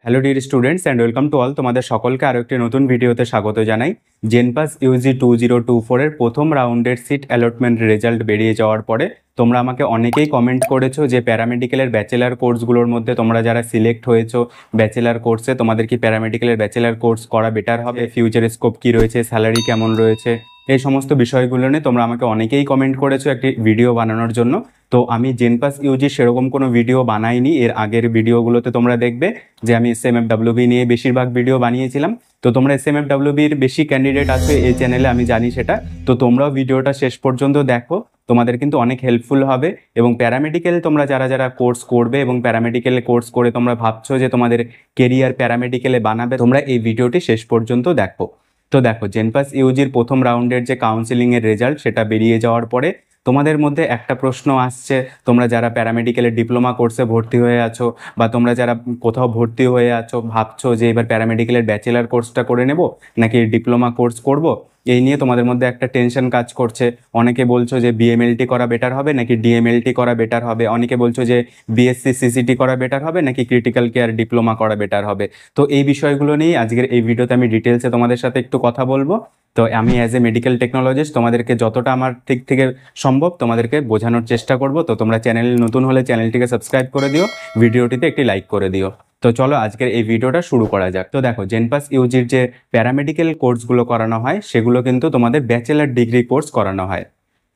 Hello dear students and welcome to all, তোমাদের সকলকে আরও একটি নতুন ভিডিওতে স্বাগত জানাই। জেনপাস ইউজি 2024 এর প্রথম রাউন্ডের সিট অ্যালটমেন্ট রেজাল্ট বেরিয়ে যাওয়ার পরে তোমরা আমাকে অনেকেই কমেন্ট করেছো যে প্যারামেডিক্যালের ব্যাচেলার কোর্সগুলোর মধ্যে তোমরা যারা সিলেক্ট হয়েছো ব্যাচেলার কোর্সে, তোমাদের কি প্যারামেডিক্যালের ব্যাচেলার কোর্স করা বেটার হবে, ফিউচার স্কোপ কী রয়েছে, স্যালারি কেমন রয়েছে, এই সমস্ত বিষয়গুলো নিয়ে তোমরা আমাকে অনেকেই কমেন্ট করেছো একটি ভিডিও বানানোর জন্য। তো আমি জেনপাস ইউজি সেরকম কোনো ভিডিও বানাইনি। এর আগের ভিডিওগুলোতে তোমরা দেখবে যে আমি SMFWB নিয়ে বেশিরভাগ ভিডিও বানিয়েছিলাম। তো তোমরা SMFWBর বেশি ক্যান্ডিডেট আছে এই চ্যানেলে, আমি জানি সেটা। তো তোমরাও ভিডিওটা শেষ পর্যন্ত দেখো, তোমাদের কিন্তু অনেক হেল্পফুল হবে। এবং প্যারামেডিক্যাল তোমরা যারা যারা কোর্স করবে এবং প্যারামেডিক্যালে কোর্স করে তোমরা ভাবছো যে তোমাদের কেরিয়ার প্যারামেডিক্যালে বানাবে, তোমরা এই ভিডিওটি শেষ পর্যন্ত দেখো। তো দেখো, জেনপাস ইউজির প্রথম রাউন্ডের যে কাউন্সিলিংয়ের রেজাল্ট সেটা বেরিয়ে যাওয়ার পরে তোমাদের মধ্যে একটা প্রশ্ন আসছে, তোমরা যারা প্যারামেডিক্যালের ডিপ্লোমা কোর্সে ভর্তি হয়ে আছো বা তোমরা যারা কোথাও ভর্তি হয়ে আছো ভাবছো যে এবার প্যারামেডিক্যালের ব্যাচেলার কোর্সটা করে নেব নাকি ডিপ্লোমা কোর্স করব, এই নিয়ে তোমাদের মধ্যে একটা টেনশন কাজ করছে। অনেকে বলছো যে BMLT করা বেটার হবে নাকি DMLT করা বেটার হবে, অনেকে বলছো যে BSc CCT করা বেটার হবে নাকি ক্রিটিক্যাল কেয়ার ডিপ্লোমা করা বেটার হবে। তো এই বিষয়গুলো নিয়েই আজকের এই ভিডিওতে আমি ডিটেলসে তোমাদের সাথে একটু কথা বলবো। তো আমি অ্যাজ এ মেডিকেল টেকনোলজিস্ট তোমাদেরকে যতটা আমার দিক থেকে সম্ভব তোমাদেরকে বোঝানোর চেষ্টা করব। তো তোমরা চ্যানেলে নতুন হলে চ্যানেলটিকে সাবস্ক্রাইব করে দিও, ভিডিওটিতে একটি লাইক করে দিও। তো চলো আজকের এই ভিডিওটা শুরু করা যাক। তো দেখো, জেনপাস ইউজির যে প্যারামেডিক্যাল কোর্সগুলো করানো হয় সেগুলো কিন্তু তোমাদের ব্যাচেলার ডিগ্রি কোর্স করানো হয়।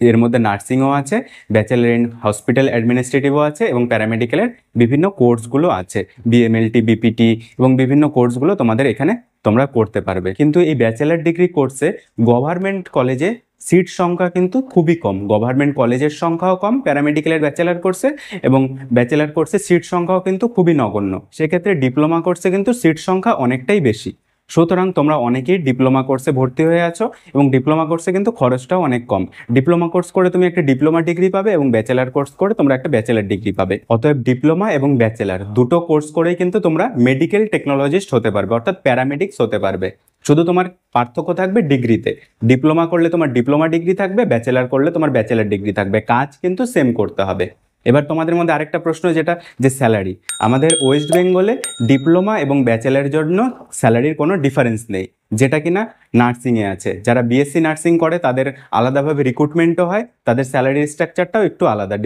এর মধ্যে নার্সিংও আছে, ব্যাচেলার ইন হসপিটাল অ্যাডমিনিস্ট্রেটিভও আছে এবং প্যারামেডিক্যালের বিভিন্ন কোর্সগুলো আছে, BMLT BPT এবং বিভিন্ন কোর্সগুলো তোমাদের এখানে তোমরা করতে পারবে। কিন্তু এই ব্যাচেলার ডিগ্রি কোর্সে গভর্নমেন্ট কলেজে সিট সংখ্যা কিন্তু খুবই কম, গভর্নমেন্ট কলেজের সংখ্যাও কম প্যারামেডিক্যালের ব্যাচেলার কোর্সে, এবং ব্যাচেলার কোর্সে সিট সংখ্যাও কিন্তু খুবই নগণ্য। সেক্ষেত্রে ডিপ্লোমা কোর্সে কিন্তু সিট সংখ্যা অনেকটাই বেশি। সুতরাং তোমরা অনেকেই ডিপ্লোমা কোর্সে ভর্তি হয়ে আছো এবং ডিপ্লোমা কোর্সে কিন্তু খরচটাও অনেক কম। ডিপ্লোমা কোর্স করে তুমি একটা ডিপ্লোমা ডিগ্রি পাবে এবং ব্যাচেলার কোর্স করে তোমরা একটা ব্যাচেলার ডিগ্রি পাবে। অতএব ডিপ্লোমা এবং ব্যাচেলার দুটো কোর্স করেই কিন্তু তোমরা মেডিকেল টেকনোলজিস্ট হতে পারবে, অর্থাৎ প্যারামেডিক্স হতে পারবে। শুধু তোমার পার্থক্য থাকবে ডিগ্রিতে। ডিপ্লোমা করলে তোমার ডিপ্লোমা ডিগ্রি থাকবে, ব্যাচেলার করলে তোমার ব্যাচেলার ডিগ্রি থাকবে, কাজ কিন্তু সেম করতে হবে। এবার তোমাদের মধ্যে আরেকটা প্রশ্ন, যেটা যে স্যালারি। আমাদের ওয়েস্ট বেঙ্গলে ডিপ্লোমা এবং ব্যাচেলারের জন্য স্যালারির কোনো ডিফারেন্স নেই, যেটা কিনা নার্সিংয়ে আছে। যারা BSc নার্সিং করে তাদের আলাদাভাবে রিক্রুটমেন্টও হয়, তাদের স্যালারি স্ট্রাকচারটাও একটু আলাদা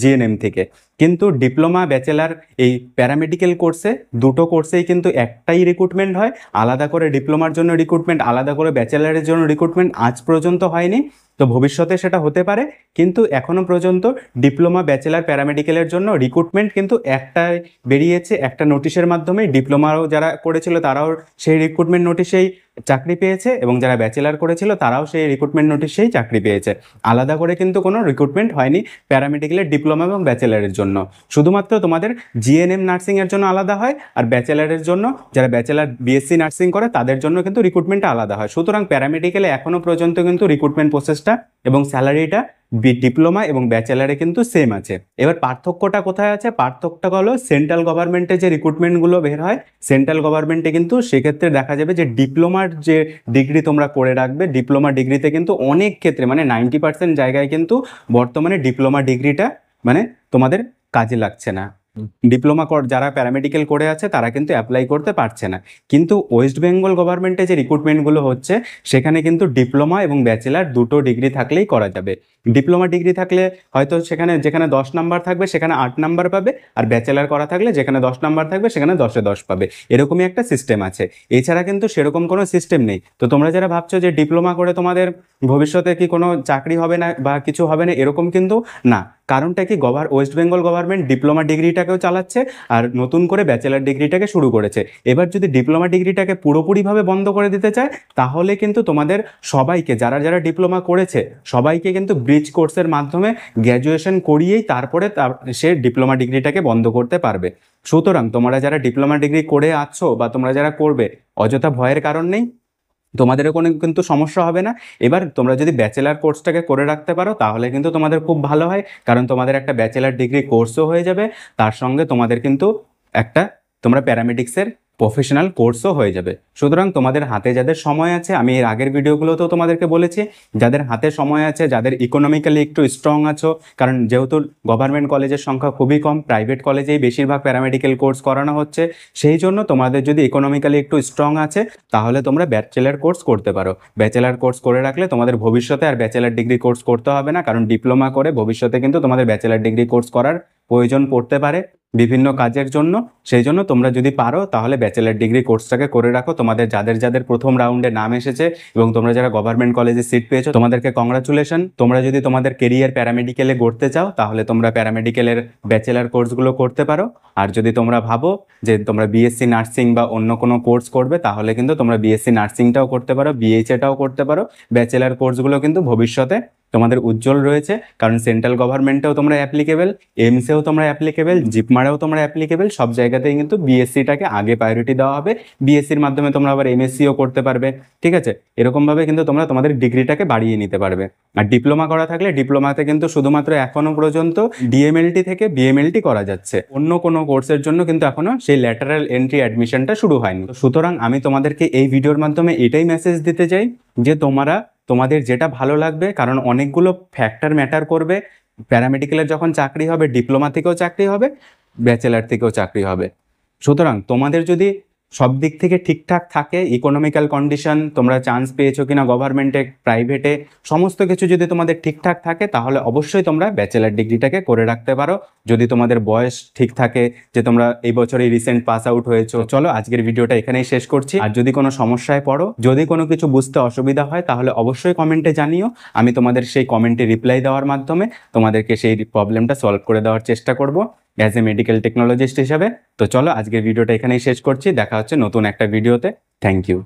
GNM থেকে। কিন্তু ডিপ্লোমা ব্যাচেলার এই প্যারামেডিক্যাল কোর্সে দুটো কোর্সেই কিন্তু একটাই রিক্রুটমেন্ট হয়, আলাদা করে ডিপ্লোমার জন্য রিক্রুটমেন্ট, আলাদা করে ব্যাচেলারের জন্য রিক্রুটমেন্ট আজ পর্যন্ত হয়নি। তো ভবিষ্যতে সেটা হতে পারে, কিন্তু এখনো পর্যন্ত ডিপ্লোমা ব্যাচেলার প্যারামেডিক্যালের জন্য রিক্রুটমেন্ট কিন্তু একটাই বেরিয়েছে, একটা নোটিশের মাধ্যমে। ডিপ্লোমাও যারা করেছিল তারাও সেই রিক্রুটমেন্ট নোটিশেই চাকরি পেয়েছে এবং যারা ব্যাচেলার করেছিল তারাও সেই রিক্রুটমেন্ট নোটিশেই চাকরি পেয়েছে। আলাদা করে কিন্তু কোনো রিক্রুটমেন্ট হয়নি প্যারামেডিক্যালের ডিপ্লোমা এবং ব্যাচেলারের জন্য। শুধুমাত্র তোমাদের GNM নার্সিংয়ের জন্য আলাদা হয়, আর ব্যাচেলারের জন্য যারা ব্যাচেলার BSc নার্সিং করে তাদের জন্য কিন্তু রিক্রুটমেন্টটা আলাদা হয়। সুতরাং প্যারামেডিক্যালে এখনও পর্যন্ত কিন্তু রিক্রুটমেন্ট প্রসেসটা এবং স্যালারিটা ডিপ্লোমা এবং ব্যাচেলারে কিন্তু সেম আছে। এবার পার্থক্যটা কোথায় আছে? পার্থক্যটা হলো সেন্ট্রাল গভর্নমেন্টে যে রিক্রুটমেন্টগুলো বের হয়, সেন্ট্রাল গভর্নমেন্টে কিন্তু সেক্ষেত্রে দেখা যাবে যে ডিপ্লোমার যে ডিগ্রি তোমরা করে রাখবে, ডিপ্লোমা ডিগ্রিতে কিন্তু অনেক ক্ষেত্রে মানে 90% জায়গায় কিন্তু বর্তমানে ডিপ্লোমা ডিগ্রিটা মানে তোমাদের কাজে লাগছে না। ডিপ্লোমা যারা প্যারামেডিক্যাল করে আছে তারা কিন্তু অ্যাপ্লাই করতে পারছে না। কিন্তু ওয়েস্ট বেঙ্গল গভর্নমেন্টে যে রিক্রুটমেন্টগুলো হচ্ছে সেখানে কিন্তু ডিপ্লোমা এবং ব্যাচেলার দুটো ডিগ্রি থাকলেই করা যাবে। ডিপ্লোমা ডিগ্রি থাকলে হয়তো সেখানে যেখানে 10 নাম্বার থাকবে সেখানে 8 নাম্বার পাবে, আর ব্যাচেলার করা থাকলে যেখানে 10 নাম্বার থাকবে সেখানে 10-এ 10 পাবে। এরকমই একটা সিস্টেম আছে, এছাড়া কিন্তু সেরকম কোনো সিস্টেম নেই। তো তোমরা যারা ভাবছো যে ডিপ্লোমা করে তোমাদের ভবিষ্যতে কি কোনো চাকরি হবে না বা কিছু হবে না, এরকম কিন্তু না। কারণটা কি, ওয়েস্ট বেঙ্গল গভর্নমেন্ট ডিপ্লোমা ডিগ্রিটাকেও চালাচ্ছে আর নতুন করে ব্যাচেলার ডিগ্রিটাকে শুরু করেছে। এবার যদি ডিপ্লোমা ডিগ্রিটাকে পুরোপুরিভাবে বন্ধ করে দিতে চায় তাহলে কিন্তু তোমাদের সবাইকে, যারা যারা ডিপ্লোমা করেছে সবাইকে কিন্তু ব্রিজ কোর্সের মাধ্যমে গ্র্যাজুয়েশন করিয়েই তারপরে সে ডিপ্লোমা ডিগ্রিটাকে বন্ধ করতে পারবে। সুতরাং তোমরা যারা ডিপ্লোমা ডিগ্রি করে আছো বা তোমরা যারা করবে, অযথা ভয়ের কারণ নেই, তোমাদেরও কোনো কিন্তু সমস্যা হবে না। এবার তোমরা যদি ব্যাচেলার কোর্সটাকে করে রাখতে পারো তাহলে কিন্তু তোমাদের খুব ভালো হয়, কারণ তোমাদের একটা ব্যাচেলার ডিগ্রি কোর্সও হয়ে যাবে, তার সঙ্গে তোমাদের কিন্তু একটা তোমরা প্যারামেডিক্সের প্রফেশনাল কোর্সও হয়ে যাবে। সুতরাং তোমাদের হাতে যাদের সময় আছে, আমি এর আগের ভিডিওগুলোতেও তোমাদেরকে বলেছি, যাদের হাতে সময় আছে, যাদের ইকোনমিক্যালি একটু স্ট্রং আছো, কারণ যেহেতু গভর্নমেন্ট কলেজের সংখ্যা খুবই কম, প্রাইভেট কলেজেই বেশিরভাগ প্যারামেডিক্যাল কোর্স করানো হচ্ছে, সেই জন্য তোমাদের যদি ইকোনমিক্যালি একটু স্ট্রং আছে তাহলে তোমরা ব্যাচেলার কোর্স করতে পারো। ব্যাচেলার কোর্স করে রাখলে তোমাদের ভবিষ্যতে আর ব্যাচেলার ডিগ্রি কোর্স করতে হবে না, কারণ ডিপ্লোমা করে ভবিষ্যতে কিন্তু তোমাদের ব্যাচেলার ডিগ্রি কোর্স করার প্রয়োজন পড়তে পারে বিভিন্ন কাজের জন্য। সেই জন্য তোমরা যদি পারো তাহলে ব্যাচেলার ডিগ্রি কোর্সটাকে করে রাখো। তোমাদের যাদের যাদের প্রথম রাউন্ডে নাম এসেছে এবং তোমরা যারা গভর্নমেন্ট কলেজে সিট পেয়েছো, তোমাদেরকে কংগ্রাচুলেশন। তোমরা যদি তোমাদের কেরিয়ার প্যারামেডিক্যালে গড়তে চাও তাহলে তোমরা প্যারামেডিক্যালের ব্যাচেলার কোর্সগুলো করতে পারো। আর যদি তোমরা ভাবো যে তোমরা বিএসসি নার্সিং বা অন্য কোনো কোর্স করবে তাহলে কিন্তু তোমরা বিএসসি নার্সিংটাও করতে পারো, বিএইচএটাও করতে পারো। ব্যাচেলার কোর্সগুলো কিন্তু ভবিষ্যতে তোমাদের উজ্জ্বল রয়েছে, কারণ সেন্ট্রাল গভর্নমেন্টেও তোমরা অ্যাপ্লিকেবল, এইমসেও তোমরা অ্যাপ্লিকেবল, জিপমারেও তোমরা অ্যাপ্লিকেবল। সব জায়গাতেই কিন্তু বিএসসিটাকে আগে প্রায়োরিটি দেওয়া হবে। বিএসসির মাধ্যমে তোমরা আবার এমএসসিও করতে পারবে, ঠিক আছে? এরকমভাবে কিন্তু তোমরা তোমাদের ডিগ্রিটাকে বাড়িয়ে নিতে পারবে। আর ডিপ্লোমা করা থাকলে ডিপ্লোমাতে কিন্তু শুধুমাত্র এখনো পর্যন্ত ডিএমএলটি থেকে বিএমএলটি করা যাচ্ছে, অন্য কোনো কোর্সের জন্য কিন্তু এখনো সেই ল্যাটারাল এন্ট্রি অ্যাডমিশনটা শুরু হয়নি। সুতরাং আমি তোমাদেরকে এই ভিডিওর মাধ্যমে এটাই মেসেজ দিতে চাই যে তোমাদের যেটা ভালো লাগবে, কারণ অনেকগুলো ফ্যাক্টর ম্যাটার করবে। প্যারামেডিক্যালের যখন চাকরি হবে, ডিপ্লোমা থেকেও চাকরি হবে, ব্যাচেলার থেকেও চাকরি হবে। সুতরাং তোমাদের যদি সব দিক থেকে ঠিকঠাক থাকে, ইকোনমিক্যাল কন্ডিশন, তোমরা চান্স পেয়েছো কিনা গভর্নমেন্টে, প্রাইভেটে, সমস্ত কিছু যদি তোমাদের ঠিকঠাক থাকে তাহলে অবশ্যই তোমরা ব্যাচেলার ডিগ্রিটাকে করে রাখতে পারো। যদি তোমাদের বয়স ঠিক থাকে, যে তোমরা এই বছরই রিসেন্ট পাস আউট হয়েছো। চলো আজকের ভিডিওটা এখানেই শেষ করছি। আর যদি কোনো সমস্যায় পড়ো, যদি কোনো কিছু বুঝতে অসুবিধা হয় তাহলে অবশ্যই কমেন্টে জানিও। আমি তোমাদের সেই কমেন্টে রিপ্লাই দেওয়ার মাধ্যমে তোমাদেরকে সেই প্রবলেমটা সলভ করে দেওয়ার চেষ্টা করব অ্যাজ এ মেডিকেল টেকনোলজিস্ট হিসাবে। তো চলো আজকের ভিডিওটা এখানেই শেষ করছি, দেখা হচ্ছে নতুন একটা ভিডিওতে। Thank you.